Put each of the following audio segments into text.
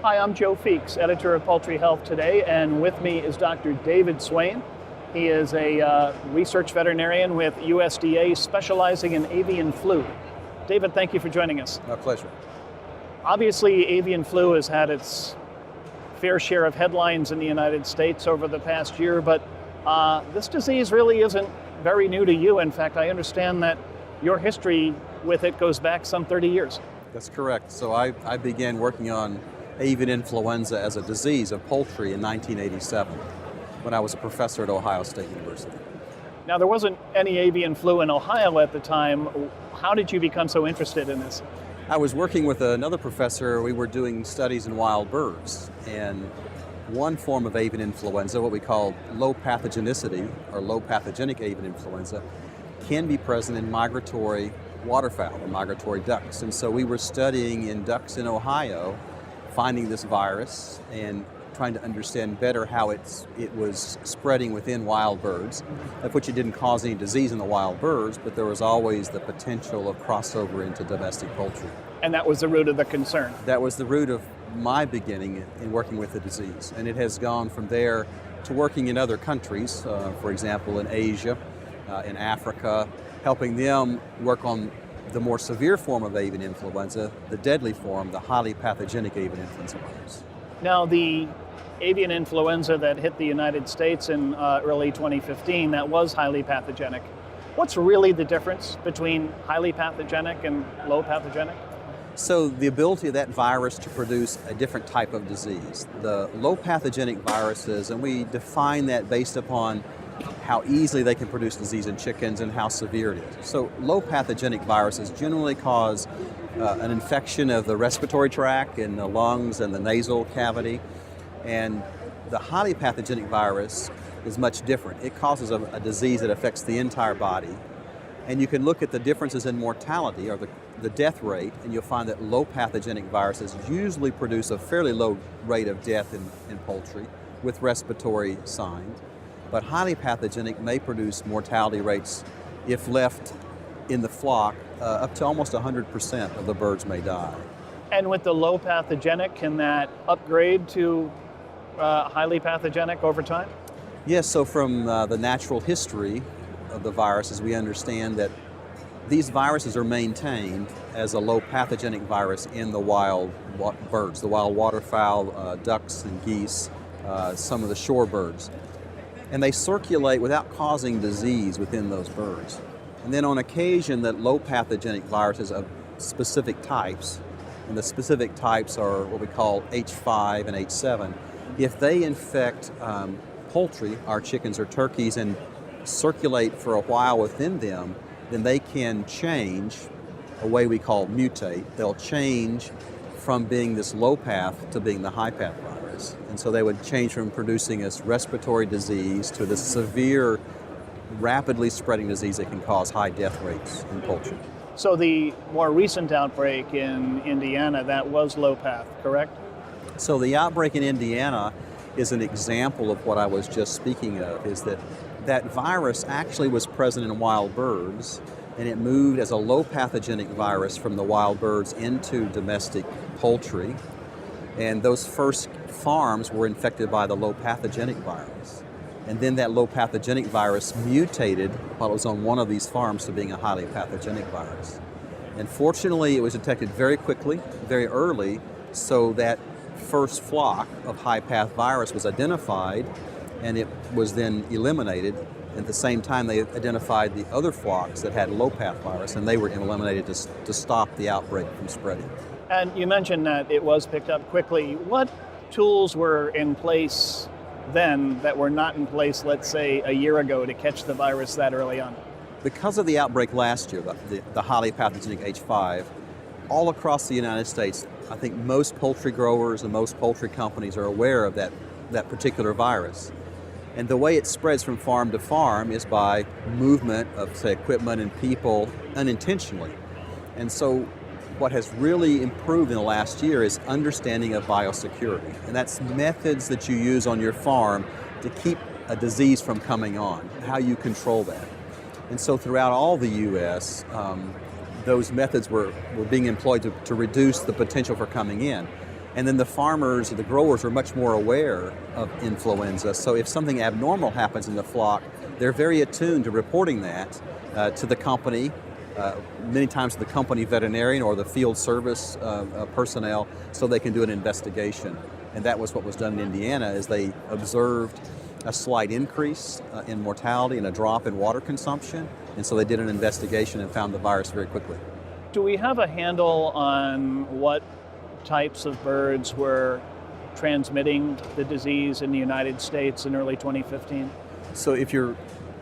Hi, I'm Joe Feeks, editor of Poultry Health Today, and with me is Dr. David Swayne. He is a research veterinarian with USDA specializing in avian flu. David, thank you for joining us. My pleasure. Obviously, avian flu has had its fair share of headlines in the United States over the past year, but this disease really isn't very new to you. In fact, I understand that your history with it goes back some 30 years. That's correct. So I began working on avian influenza as a disease of poultry in 1987 when I was a professor at Ohio State University. Now, there wasn't any avian flu in Ohio at the time. How did you become so interested in this? I was working with another professor. We were doing studies in wild birds, and one form of avian influenza, what we call low pathogenicity or low pathogenic avian influenza, can be present in migratory waterfowl or migratory ducks. And so we were studying in ducks in Ohio, finding this virus and trying to understand better how it was spreading within wild birds, of which it didn't cause any disease in the wild birds, but there was always the potential of crossover into domestic poultry. And that was the root of the concern? That was the root of my beginning in working with the disease. And it has gone from there to working in other countries, for example in Asia, in Africa, helping them work on the more severe form of avian influenza, the deadly form, the highly pathogenic avian influenza virus. Now, the avian influenza that hit the United States in early 2015, that was highly pathogenic. What's really the difference between highly pathogenic and low pathogenic? So the ability of that virus to produce a different type of disease. The low pathogenic viruses, and we define that based upon how easily they can produce disease in chickens and how severe it is. So low pathogenic viruses generally cause an infection of the respiratory tract in the lungs and the nasal cavity. And the highly pathogenic virus is much different. It causes a disease that affects the entire body. And you can look at the differences in mortality or the death rate, and you'll find that low pathogenic viruses usually produce a fairly low rate of death in poultry with respiratory signs. But highly pathogenic may produce mortality rates, if left in the flock, up to almost 100% of the birds may die. And with the low pathogenic, can that upgrade to highly pathogenic over time? Yes, so from the natural history of the viruses, we understand that these viruses are maintained as a low pathogenic virus in the wild birds, the wild waterfowl, ducks and geese, some of the shore birds. And they circulate without causing disease within those birds. And then on occasion that low pathogenic viruses of specific types, and the specific types are what we call H5 and H7, if they infect poultry, our chickens or turkeys, and circulate for a while within them, then they can change, a way we call mutate. They'll change from being this low path to being the high path virus. And so they would change from producing this respiratory disease to this severe, rapidly spreading disease that can cause high death rates in poultry. So the more recent outbreak in Indiana, that was low path, correct? So the outbreak in Indiana is an example of what I was just speaking of, is that virus actually was present in wild birds, and it moved as a low pathogenic virus from the wild birds into domestic poultry. And those first farms were infected by the low pathogenic virus. And then that low pathogenic virus mutated while it was on one of these farms to being a highly pathogenic virus. And fortunately, it was detected very quickly, very early, so that first flock of high path virus was identified, and it was then eliminated. At the same time, they identified the other flocks that had low path virus, and they were eliminated to stop the outbreak from spreading. And you mentioned that it was picked up quickly. What tools were in place then that were not in place, let's say, a year ago to catch the virus that early on? Because of the outbreak last year, the highly pathogenic H5, all across the United States, I think most poultry growers and most poultry companies are aware of that particular virus. And the way it spreads from farm to farm is by movement of, say, equipment and people unintentionally. And so what has really improved in the last year is understanding of biosecurity. And that's methods that you use on your farm to keep a disease from coming on, how you control that. And so throughout all the U.S., those methods were being employed to reduce the potential for coming in. And then the farmers, the growers, are much more aware of influenza. So if something abnormal happens in the flock, they're very attuned to reporting that to the company, many times to the company veterinarian or the field service personnel, so they can do an investigation. And that was what was done in Indiana, is they observed a slight increase in mortality and a drop in water consumption. And so they did an investigation and found the virus very quickly. Do we have a handle on what types of birds were transmitting the disease in the United States in early 2015? So if you're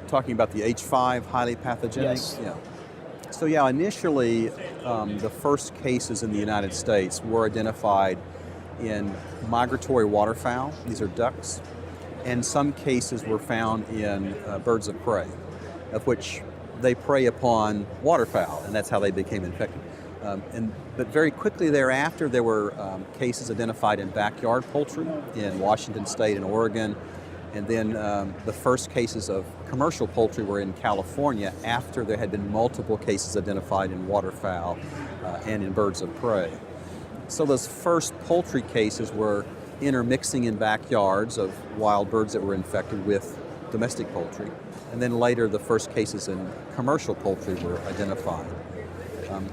talking about the H5 highly pathogenic? Yes. Yeah. So yeah, initially the first cases in the United States were identified in migratory waterfowl, these are ducks, and some cases were found in birds of prey, of which they prey upon waterfowl, and that's how they became infected. But very quickly thereafter, there were cases identified in backyard poultry in Washington State and Oregon, and then the first cases of commercial poultry were in California after there had been multiple cases identified in waterfowl and in birds of prey. So those first poultry cases were intermixing in backyards of wild birds that were infected with domestic poultry. And then later, the first cases in commercial poultry were identified.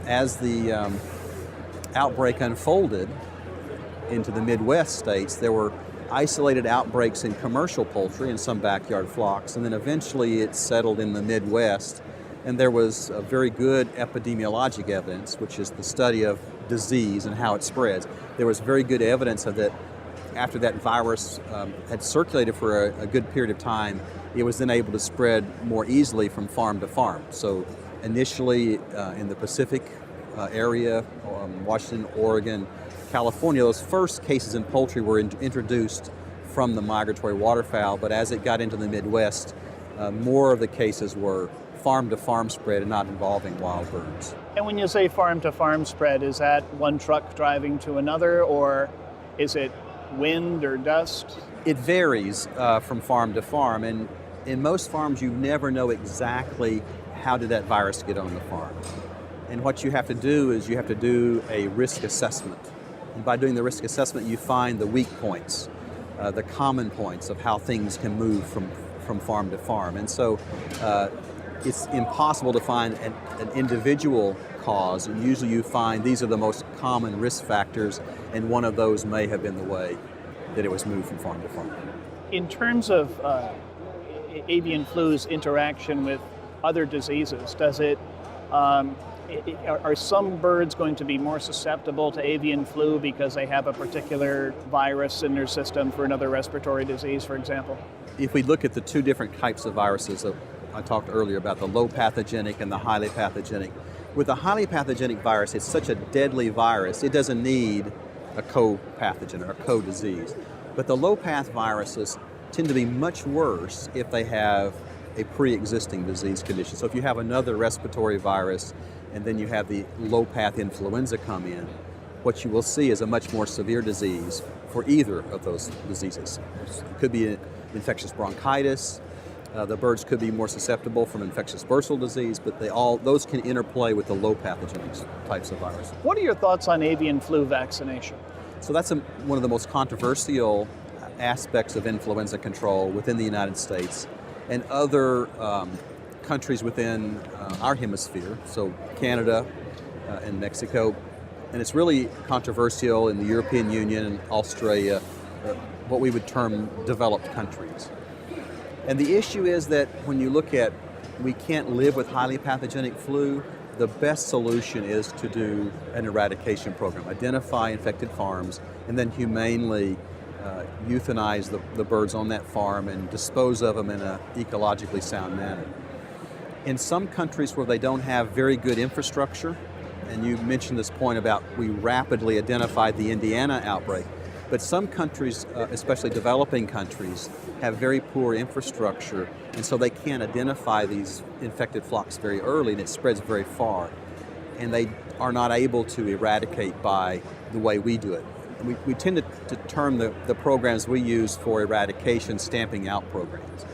As the outbreak unfolded into the Midwest states, there were isolated outbreaks in commercial poultry in some backyard flocks, and then eventually it settled in the Midwest, and there was a very good epidemiologic evidence, which is the study of disease and how it spreads. There was very good evidence of that after that virus had circulated for a good period of time, it was then able to spread more easily from farm to farm. So initially in the Pacific area, Washington, Oregon, California, those first cases in poultry were introduced from the migratory waterfowl, but as it got into the Midwest, more of the cases were farm to farm spread and not involving wild birds. And when you say farm to farm spread, is that one truck driving to another, or is it wind or dust? It varies from farm to farm, and in most farms you never know exactly how did that virus get on the farm. And what you have to do is you have to do a risk assessment. And by doing the risk assessment, you find the weak points, the common points of how things can move from farm to farm. And so it's impossible to find an individual cause. And usually you find these are the most common risk factors, and one of those may have been the way that it was moved from farm to farm. In terms of avian flu's interaction with other diseases, does it are some birds going to be more susceptible to avian flu because they have a particular virus in their system for another respiratory disease, for example? If we look at the two different types of viruses that I talked earlier about, the low-pathogenic and the highly pathogenic, with the highly pathogenic virus, it's such a deadly virus, it doesn't need a co-pathogen or a co-disease. But the low-path viruses tend to be much worse if they have a pre-existing disease condition. So if you have another respiratory virus and then you have the low-path influenza come in, what you will see is a much more severe disease for either of those diseases. It could be infectious bronchitis. The birds could be more susceptible from infectious bursal disease, but those can interplay with the low pathogenic types of viruses. What are your thoughts on avian flu vaccination? So that's one of the most controversial aspects of influenza control within the United States and other countries within our hemisphere, so Canada and Mexico. And it's really controversial in the European Union and Australia, what we would term developed countries. And the issue is that when you look at, we can't live with highly pathogenic flu, the best solution is to do an eradication program, identify infected farms, and then humanely euthanize the birds on that farm and dispose of them in an ecologically sound manner. In some countries where they don't have very good infrastructure, and you mentioned this point about we rapidly identified the Indiana outbreak, but some countries, especially developing countries, have very poor infrastructure, and so they can't identify these infected flocks very early, and it spreads very far. And they are not able to eradicate by the way we do it. And we tend to term the programs we use for eradication stamping out programs.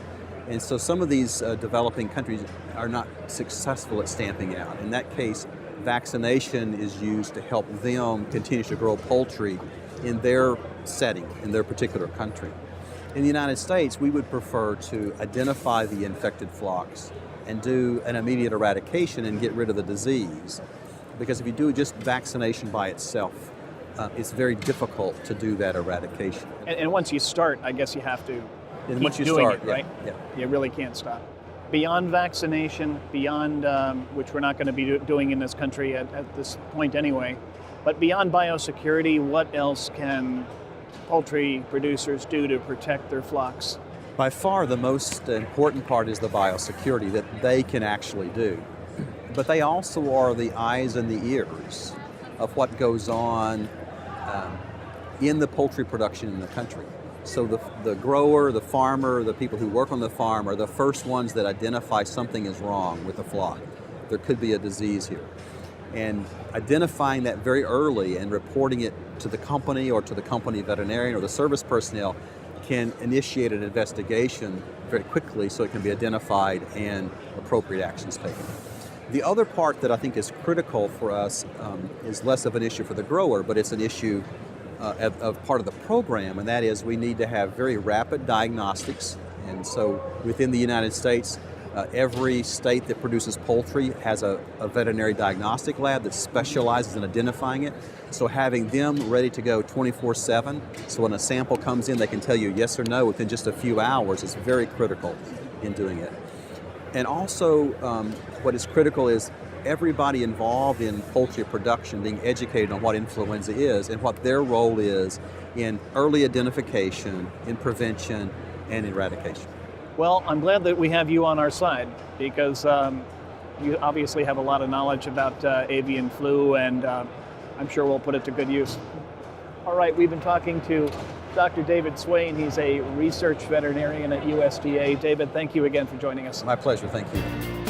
And so some of these developing countries are not successful at stamping out. In that case, vaccination is used to help them continue to grow poultry in their setting, in their particular country. In the United States, we would prefer to identify the infected flocks and do an immediate eradication and get rid of the disease. Because if you do just vaccination by itself, it's very difficult to do that eradication. And once you start, I guess you have to And keep once you doing start, it, right? Yeah. You really can't stop. Beyond vaccination, beyond, which we're not going to be doing in this country at this point anyway, but beyond biosecurity, what else can poultry producers do to protect their flocks? By far the most important part is the biosecurity that they can actually do. But they also are the eyes and the ears of what goes on in the poultry production in the country. So the grower, the farmer, the people who work on the farm are the first ones that identify something is wrong with the flock. There could be a disease here. And identifying that very early and reporting it to the company or to the company veterinarian or the service personnel can initiate an investigation very quickly so it can be identified and appropriate actions taken. The other part that I think is critical for us is less of an issue for the grower, but it's an issue of part of the program, and that is we need to have very rapid diagnostics. And so within the United States, every state that produces poultry has a veterinary diagnostic lab that specializes in identifying it. So having them ready to go 24/7, so when a sample comes in, they can tell you yes or no within just a few hours is very critical in doing it. And also, what is critical is everybody involved in poultry production being educated on what influenza is and what their role is in early identification, in prevention, and eradication. Well, I'm glad that we have you on our side because you obviously have a lot of knowledge about avian flu, and I'm sure we'll put it to good use. All right, we've been talking to Dr. David Swayne. He's a research veterinarian at USDA. David, thank you again for joining us. My pleasure, thank you.